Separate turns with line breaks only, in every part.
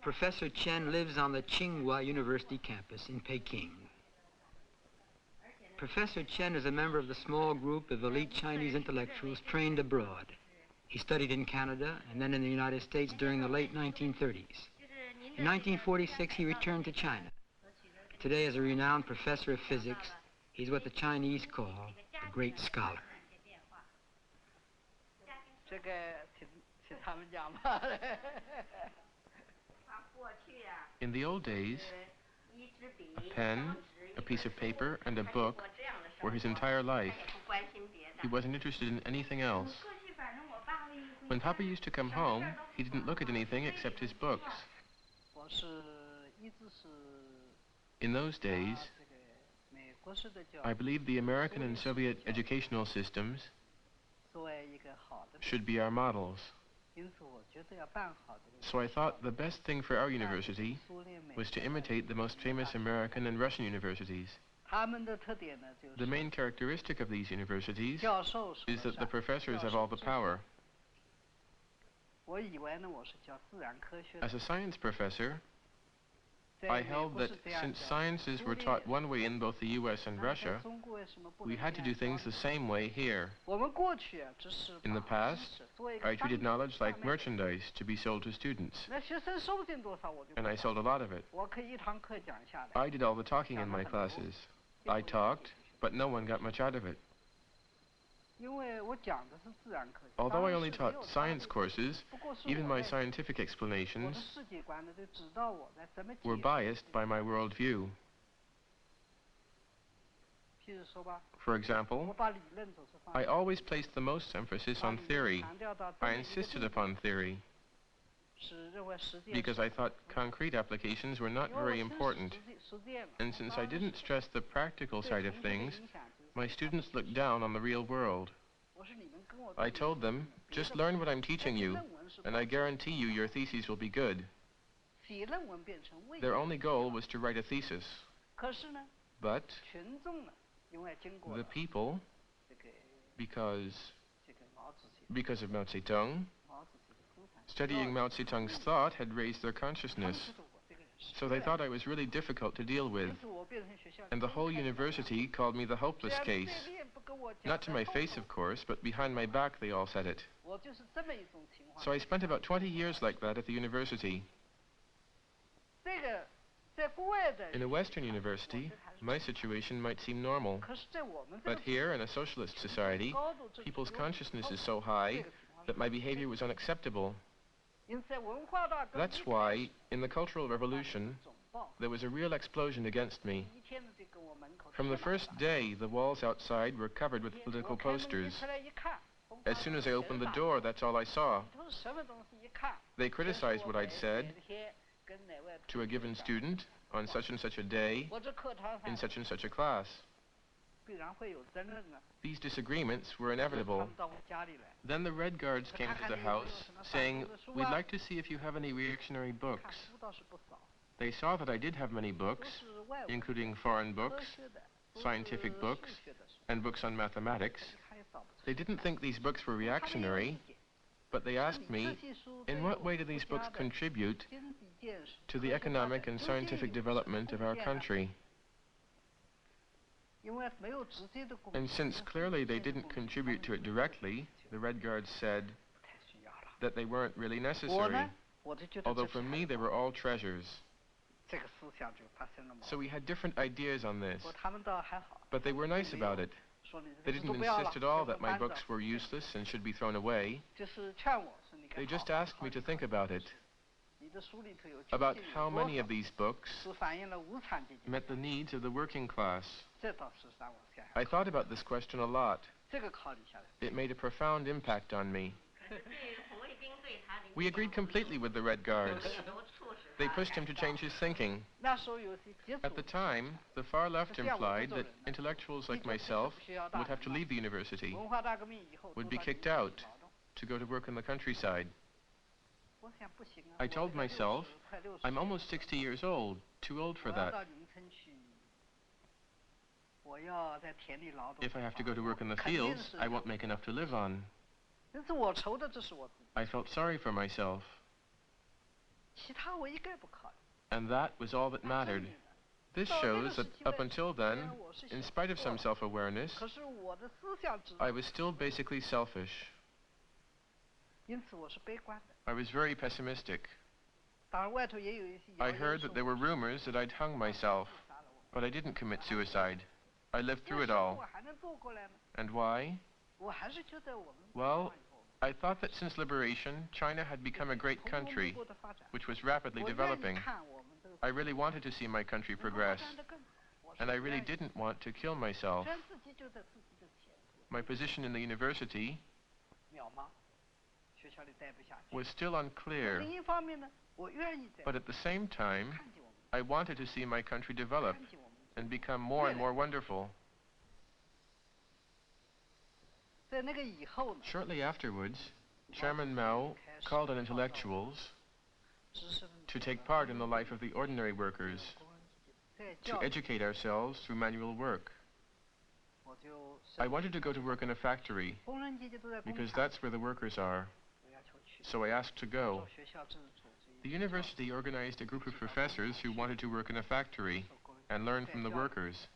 Professor Tsien lives on the Tsinghua University campus in Peking. Professor Tsien is a member of the small group of elite Chinese intellectuals trained abroad. He studied in Canada and then in the United States during the late 1930s. In 1946, he returned to China. Today, as a renowned professor of physics, he's what the Chinese call a great scholar.
In the old days, a pen, a piece of paper, and a book were his entire life. He wasn't interested in anything else. When Papa used to come home, he didn't look at anything except his books. In those days, I believe the American and Soviet educational systems should be our models. So I thought the best thing for our university was to imitate the most famous American and Russian universities. The main characteristic of these universities is that the professors have all the power. As a science professor, I held that since sciences were taught one way in both the US and Russia, we had to do things the same way here. In the past, I treated knowledge like merchandise to be sold to students, and I sold a lot of it. I did all the talking in my classes. I talked, but no one got much out of it. Although I only taught science courses, even my scientific explanations were biased by my worldview. For example, I always placed the most emphasis on theory. I insisted upon theory because I thought concrete applications were not very important. And since I didn't stress the practical side of things, my students looked down on the real world. I told them, just learn what I'm teaching you, and I guarantee you your theses will be good. Their only goal was to write a thesis. But the people, because of Mao Zedong, studying Mao Zedong's thought had raised their consciousness. So they thought I was really difficult to deal with. And the whole university called me the hopeless case. Not to my face, of course, but behind my back they all said it. So I spent about 20 years like that at the university. In a Western university, my situation might seem normal. But here, in a socialist society, people's consciousness is so high that my behavior was unacceptable. That's why, in the Cultural Revolution, there was a real explosion against me. From the first day, the walls outside were covered with political posters. As soon as I opened the door, that's all I saw. They criticized what I'd said to a given student on such and such a day in such and such a class. These disagreements were inevitable. Then the Red Guards came to the house, saying, "We'd like to see if you have any reactionary books." They saw that I did have many books, including foreign books, scientific books, and books on mathematics. They didn't think these books were reactionary, but they asked me, in what way do these books contribute to the economic and scientific development of our country? And since clearly they didn't contribute to it directly, the Red Guards said that they weren't really necessary, although for me they were all treasures. So we had different ideas on this, but they were nice about it. They didn't insist at all that my books were useless and should be thrown away. They just asked me to think about it, about how many of these books met the needs of the working class. I thought about this question a lot. It made a profound impact on me. We agreed completely with the Red Guards. They pushed him to change his thinking. At the time, the far left implied that intellectuals like myself would have to leave the university, would be kicked out to go to work in the countryside. I told myself, I'm almost 60 years old, too old for that. If I have to go to work in the fields, I won't make enough to live on. I felt sorry for myself. And that was all that mattered. This shows that up until then, in spite of some self-awareness, I was still basically selfish. I was very pessimistic. I heard that there were rumors that I'd hung myself, but I didn't commit suicide. I lived through it all. And why? Well, I thought that since liberation, China had become a great country, which was rapidly developing. I really wanted to see my country progress, and I really didn't want to kill myself. My position in the university was still unclear, but at the same time, I wanted to see my country develop and become more and more wonderful. Shortly afterwards, Chairman Mao called on intellectuals to take part in the life of the ordinary workers, to educate ourselves through manual work. I wanted to go to work in a factory, because that's where the workers are. So I asked to go. The university organized a group of professors who wanted to work in a factory and learn from the workers.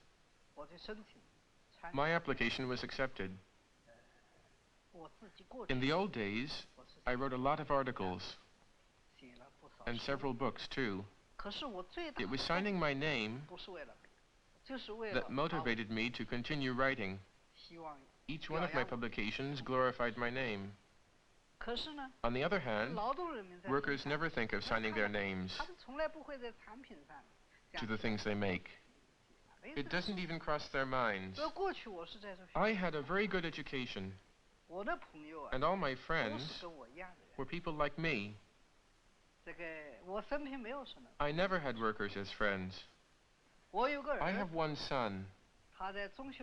My application was accepted. In the old days, I wrote a lot of articles, and several books too. It was signing my name that motivated me to continue writing. Each one of my publications glorified my name. On the other hand, workers never think of signing their names to the things they make. It doesn't even cross their minds. I had a very good education, and all my friends were people like me. I never had workers as friends. I have one son.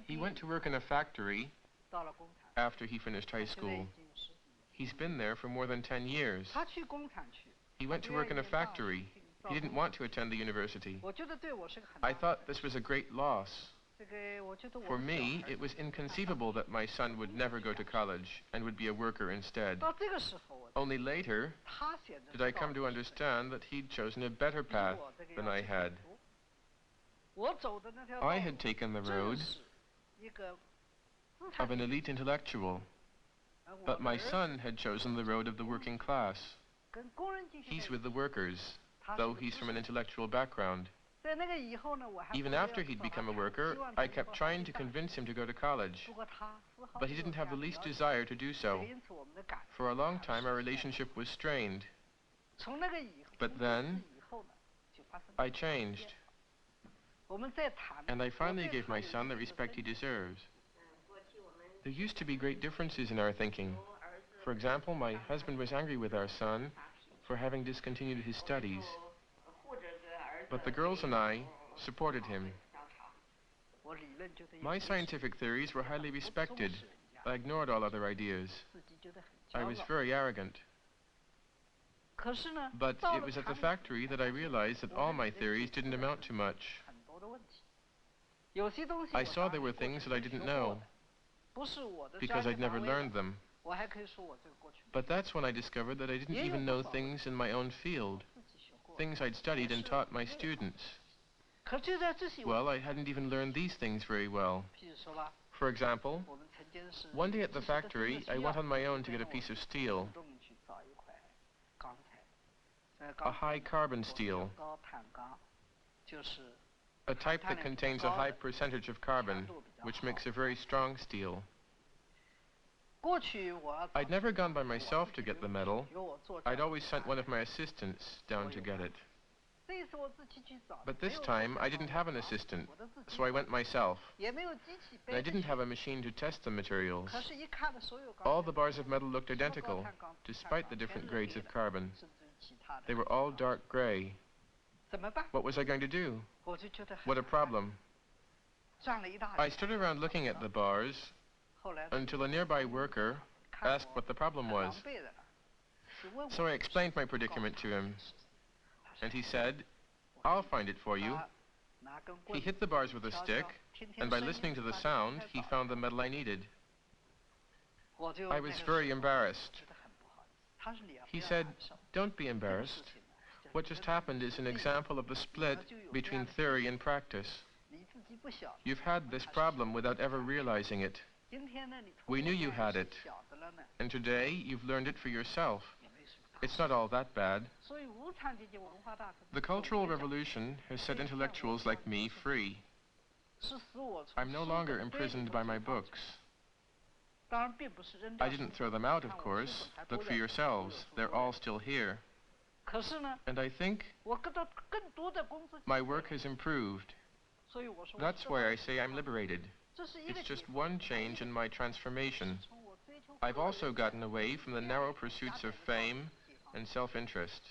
He went to work in a factory after he finished high school. He's been there for more than 10 years. He went to work in a factory. He didn't want to attend the university. I thought this was a great loss. For me, it was inconceivable that my son would never go to college and would be a worker instead. Only later did I come to understand that he'd chosen a better path than I had. I had taken the road of an elite intellectual, but my son had chosen the road of the working class. He's with the workers, though he's from an intellectual background. Even after he'd become a worker, I kept trying to convince him to go to college, but he didn't have the least desire to do so. For a long time, our relationship was strained. But then, I changed, and I finally gave my son the respect he deserves. There used to be great differences in our thinking. For example, my husband was angry with our son for having discontinued his studies. But the girls and I supported him. My scientific theories were highly respected. I ignored all other ideas. I was very arrogant. But it was at the factory that I realized that all my theories didn't amount to much. I saw there were things that I didn't know, because I'd never learned them. But that's when I discovered that I didn't even know things in my own field, things I'd studied and taught my students. Well, I hadn't even learned these things very well. For example, one day at the factory, I went on my own to get a piece of steel, a high carbon steel, a type that contains a high percentage of carbon, which makes a very strong steel. I'd never gone by myself to get the metal. I'd always sent one of my assistants down to get it. But this time, I didn't have an assistant, so I went myself. And I didn't have a machine to test the materials. All the bars of metal looked identical, despite the different grades of carbon. They were all dark gray. What was I going to do? What a problem. I stood around looking at the bars until a nearby worker asked what the problem was. So I explained my predicament to him, and he said, "I'll find it for you." He hit the bars with a stick, and by listening to the sound, he found the metal I needed. I was very embarrassed. He said, "Don't be embarrassed. What just happened is an example of the split between theory and practice. You've had this problem without ever realizing it. We knew you had it, and today you've learned it for yourself. It's not all that bad. The Cultural Revolution has set intellectuals like me free. I'm no longer imprisoned by my books. I didn't throw them out, of course. Look for yourselves. They're all still here. And I think my work has improved. That's why I say I'm liberated. It's just one change in my transformation. I've also gotten away from the narrow pursuits of fame and self-interest.